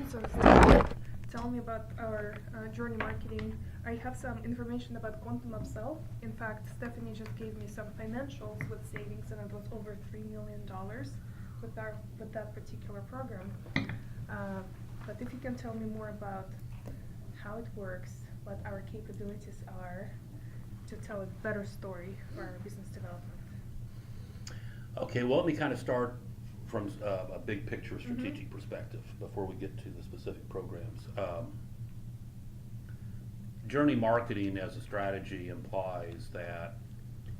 So tell me about our journey marketing. I have some information about quantum upsell. In fact, Stephanie just gave me some financials with savings, and it was over $3 million with that particular program. But if you can tell me more about how it works, what our capabilities are, to tell a better story for our business development. Okay, well, let me kind of start from a big picture strategic perspective before we get to the specific programs. Journey marketing as a strategy implies that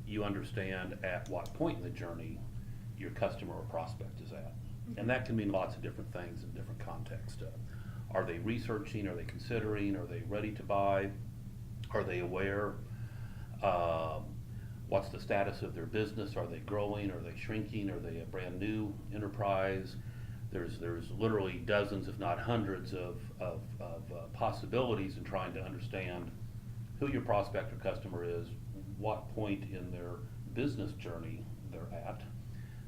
you understand at what point in the journey your customer or prospect is at. And that can mean lots of different things in different contexts. Are they researching? Are they considering? Are they ready to buy? Are they aware? What's the status of their business? Are they growing? Are they shrinking? Are they a brand new enterprise? There's literally dozens, if not hundreds, of possibilities in trying to understand who your prospect or customer is, what point in their business journey they're at,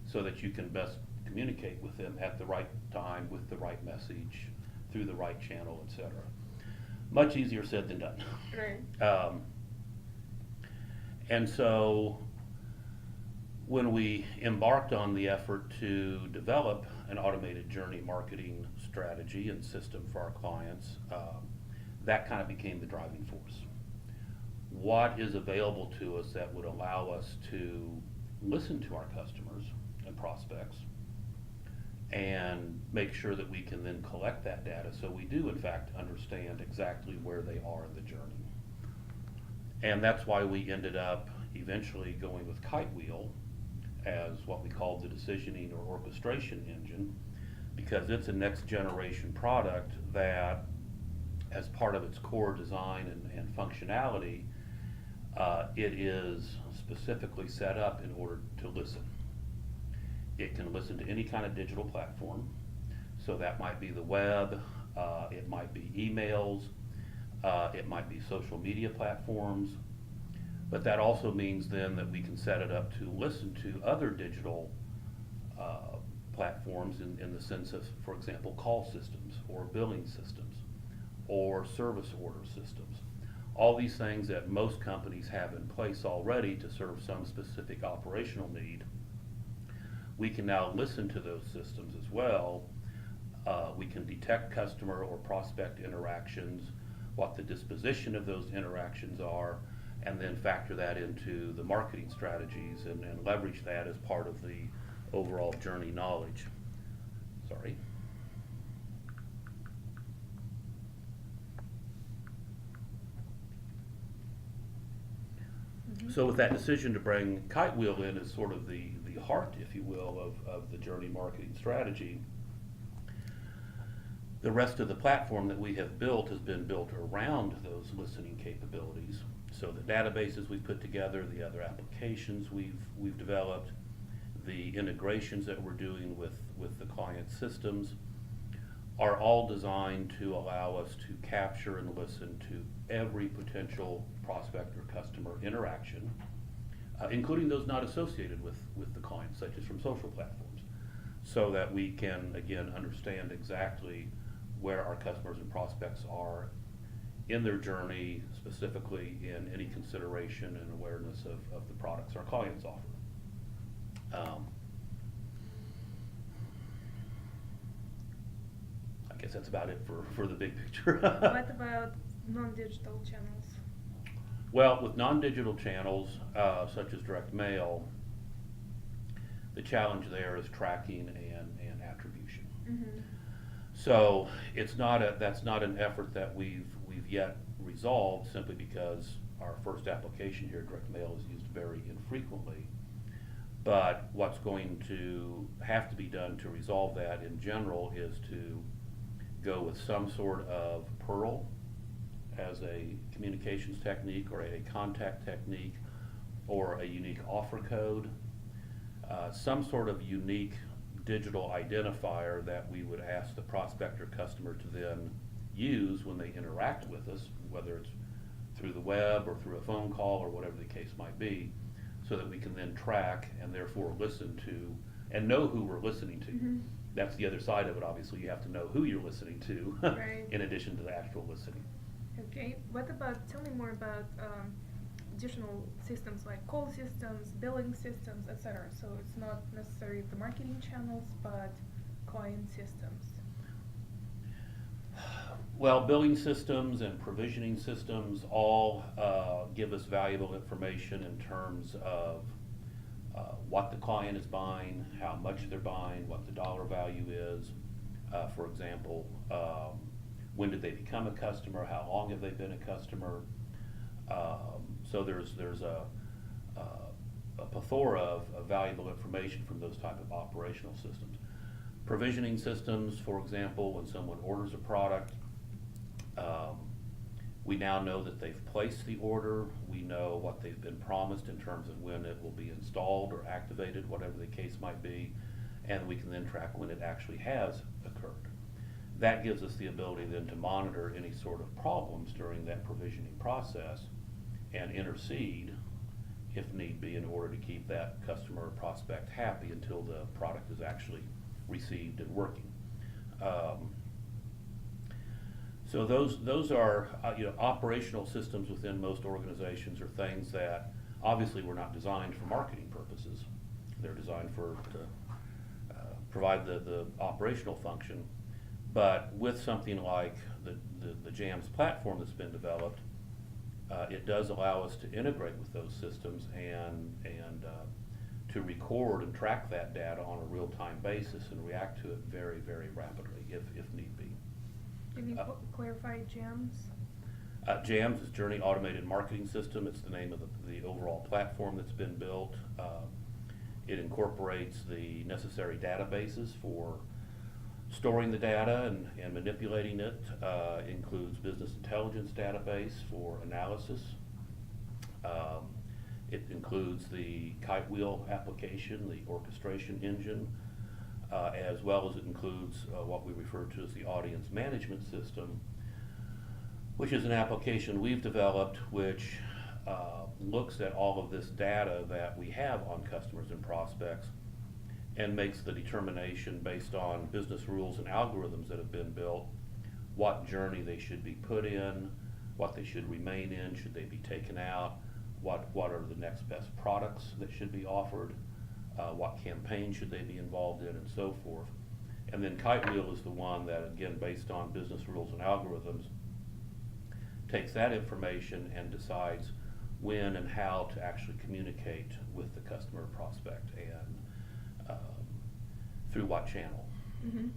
so that you can best communicate with them at the right time, with the right message, through the right channel, etc. Much easier said than done. Right. And so when we embarked on the effort to develop an automated journey marketing strategy and system for our clients, that kind of became the driving force. What is available to us that would allow us to listen to our customers and prospects and make sure that we can then collect that data so we do in fact understand exactly where they are in the journey. And that's why we ended up eventually going with Kitewheel as what we call the decisioning or orchestration engine, because it's a next generation product that, as part of its core design and functionality, it is specifically set up in order to listen. It can listen to any kind of digital platform, so that might be the web, it might be emails, it might be social media platforms, but that also means then that we can set it up to listen to other digital platforms in the sense of, for example, call systems or billing systems or service order systems. All these things that most companies have in place already to serve some specific operational need, we can now listen to those systems as well. We can detect customer or prospect interactions, what the disposition of those interactions are, and then factor that into the marketing strategies and leverage that as part of the overall journey knowledge. Sorry. So with that decision to bring Kitewheel in as sort of the heart, if you will, of the journey marketing strategy, the rest of the platform that we have built has been built around those listening capabilities. So the databases we've put together, the other applications we've developed, the integrations that we're doing with the client systems are all designed to allow us to capture and listen to every potential prospect or customer interaction, including those not associated with the client, such as from social platforms, so that we can, again, understand exactly where our customers and prospects are in their journey, specifically in any consideration and awareness of the products our clients offer. I guess that's about it for the big picture. What about non-digital channels? Well, with non-digital channels, such as direct mail, the challenge there is tracking and attribution. Mm-hmm. So that's not an effort that we've yet resolved, simply because our first application here, direct mail, is used very infrequently. But what's going to have to be done to resolve that in general is to go with some sort of Perl as a communications technique or a contact technique or a unique offer code, some sort of unique digital identifier that we would ask the prospect or customer to then use when they interact with us, whether it's through the web or through a phone call or whatever the case might be, so that we can then track and therefore listen to and know who we're listening to. Mm-hmm. That's the other side of it, obviously, you have to know who you're listening to, Right. in addition to the actual listening. Okay, what about, tell me more about additional systems like call systems, billing systems, etc. So it's not necessarily the marketing channels, but client systems. Well, billing systems and provisioning systems all give us valuable information in terms of what the client is buying, how much they're buying, what the dollar value is. For example, when did they become a customer? How long have they been a customer? So there's a plethora of valuable information from those type of operational systems. Provisioning systems, for example, when someone orders a product, we now know that they've placed the order. We know what they've been promised in terms of when it will be installed or activated, whatever the case might be, and we can then track when it actually has occurred. That gives us the ability then to monitor any sort of problems during that provisioning process and intercede, if need be, in order to keep that customer or prospect happy until the product is actually received and working. So those are operational systems within most organizations are things that obviously were not designed for marketing purposes. They're designed to provide the operational function. But with something like the JAMS platform that's been developed, it does allow us to integrate with those systems and to record and track that data on a real-time basis and react to it very, very rapidly if need be. Can you clarify JAMS? JAMS is Journey Automated Marketing System. It's the name of the overall platform that's been built. It incorporates the necessary databases for storing the data and manipulating it. Includes business intelligence database for analysis. It includes the Kitewheel application, the orchestration engine, as well as it includes what we refer to as the audience management system, which is an application we've developed which looks at all of this data that we have on customers and prospects and makes the determination based on business rules and algorithms that have been built, what journey they should be put in, what they should remain in, should they be taken out, what are the next best products that should be offered, what campaign should they be involved in, and so forth. And then Kitewheel is the one that, again, based on business rules and algorithms, takes that information and decides when and how to actually communicate with the customer or prospect and through what channel. Mm-hmm.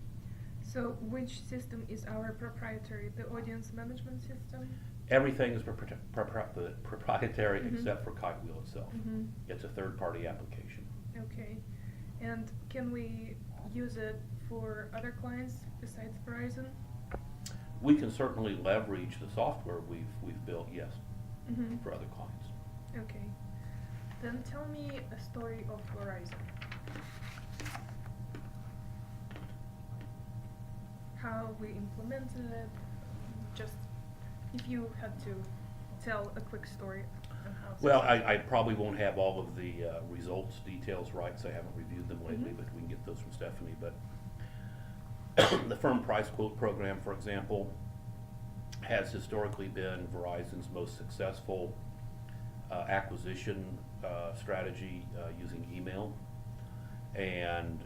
So which system is our proprietary? The audience management system? Everything is proprietary Mhm. except for Kitewheel itself. Mhm. It's a third-party application. Okay. And can we use it for other clients besides Verizon? We can certainly leverage the software we've built, yes, Mm-hmm. for other clients. Okay. Then tell me a story of Verizon. How we implemented it, just if you had to tell a quick story on how. Well, successful- I probably won't have all of the results details right, so I haven't reviewed them lately, Mhm. but we can get those from Stephanie. But the firm price quote program, for example, has historically been Verizon's most successful acquisition strategy using email. And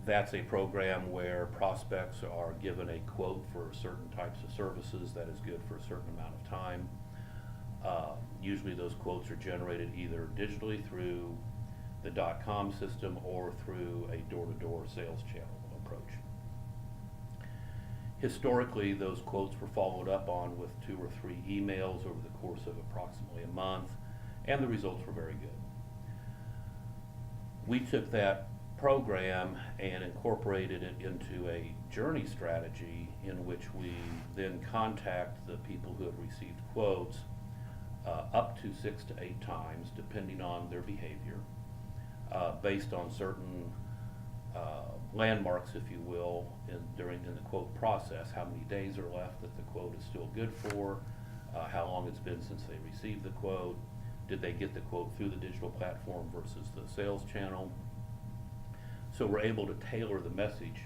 that's a program where prospects are given a quote for certain types of services that is good for a certain amount of time. Usually those quotes are generated either digitally through the .com system or through a door-to-door sales channel approach. Historically, those quotes were followed up on with 2 or 3 emails over the course of approximately a month, and the results were very good. We took that program and incorporated it into a journey strategy in which we then contact the people who have received quotes up to 6 to 8 times, depending on their behavior, based on certain landmarks, if you will, in the quote process. How many days are left that the quote is still good for, how long it's been since they received the quote, did they get the quote through the digital platform versus the sales channel. So we're able to tailor the message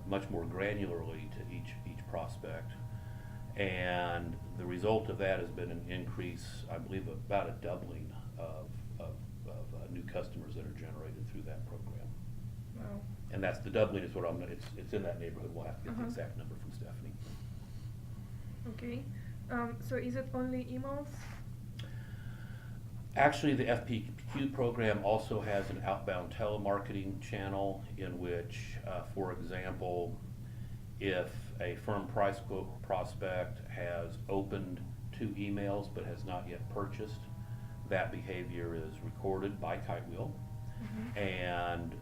much more granularly to each prospect. And the result of that has been an increase, I believe, about a doubling of new customers that are generated through that program. Wow. And that's the doubling is what it's in that neighborhood. We'll have to get the Uh-huh. exact number from Stephanie. Okay. So is it only emails? Actually, the FPQ program also has an outbound telemarketing channel in which, for example, if a firm price quote prospect has opened 2 emails but has not yet purchased, that behavior is recorded by Kitewheel. Mhm. And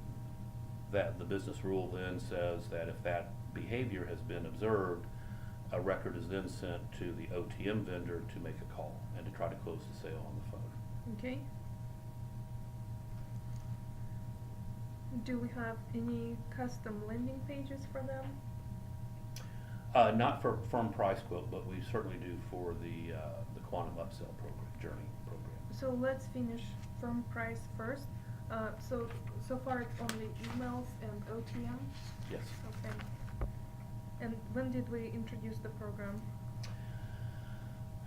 that the business rule then says that if that behavior has been observed, a record is then sent to the OTM vendor to make a call and to try to close the sale on the phone. Okay. Do we have any custom landing pages for them? Not for firm price quote, but we certainly do for the Quantum Upsell program, Journey program. So let's finish firm price first. So far it's only emails and OTM? Yes. Okay. And when did we introduce the program?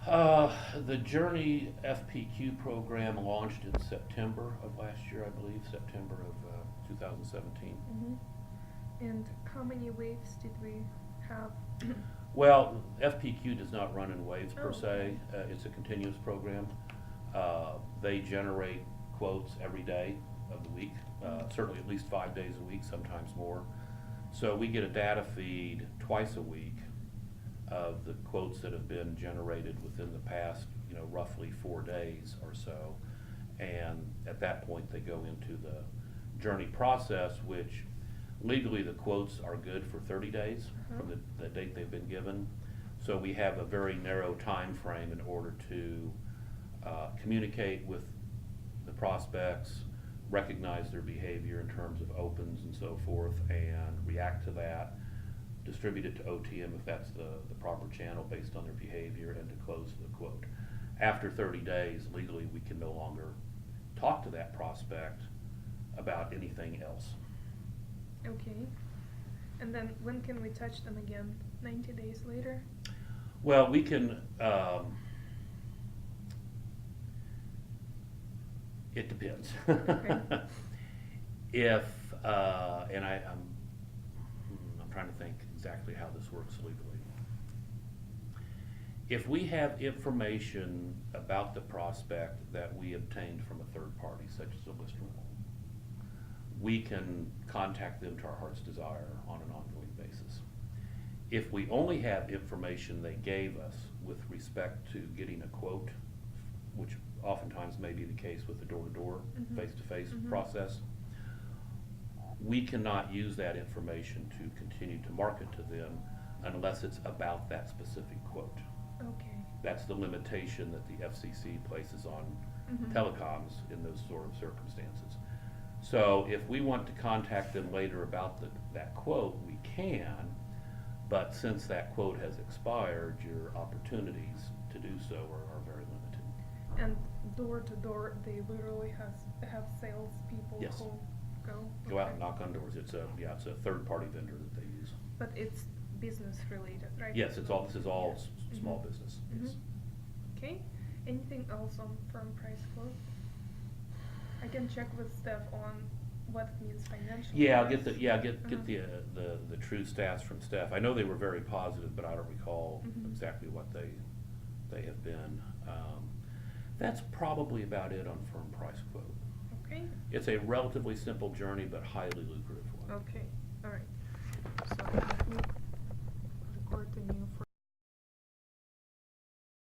The Journey FPQ program launched in September of last year, I believe, September of 2017. Mm-hmm. And how many waves did we have? Well, FPQ does not run in waves per Oh, se. okay. It's a continuous program. They generate quotes every day of the week, certainly at least 5 days a week, sometimes more. So we get a data feed twice a week of the quotes that have been generated within the past, roughly 4 days or so. And at that point, they go into the Journey process, which legally the quotes are good for 30 days from the date they've been given. So we have a very narrow time frame in order to communicate with the prospects, recognize their behavior in terms of opens and so forth, and react to that, distribute it to OTM if that's the proper channel based on their behavior, and to close the quote. After 30 days, legally, we can no longer talk to that prospect about anything else. Okay. And then when can we touch them again? 90 days later? Well, we can, it depends. Okay. If, and I'm trying to think exactly how this works legally. If we have information about the prospect that we obtained from a third party, such as a list renewal, we can contact them to our heart's desire on an ongoing basis. If we only have information they gave us with respect to getting a quote, which oftentimes may be the case with the door-to-door, Mhm. face-to-face Mhm. process, we cannot use that information to continue to market to them unless it's about that specific quote. Okay. That's the limitation that the FCC places on Mhm. telecoms in those sort of circumstances. So if we want to contact them later about that quote, we can, but since that quote has expired, your opportunities to do so are very limited. And door to door, they literally have salespeople Yes. who go? Go out Okay. and knock on doors. It's a third-party vendor that they use. But it's business related, right? Yes, this is all Yeah. small Mhm. business, Mhm. yes. Okay. Anything else on firm price quote? I can check with Steph on what it means financially. Yeah, I'll get Uh-huh. the true stats from Steph. I know they were very positive, but I don't recall Mhm. exactly what they have been. That's probably about it on firm price quote. Okay. It's a relatively simple journey, but highly lucrative one. Okay. All right.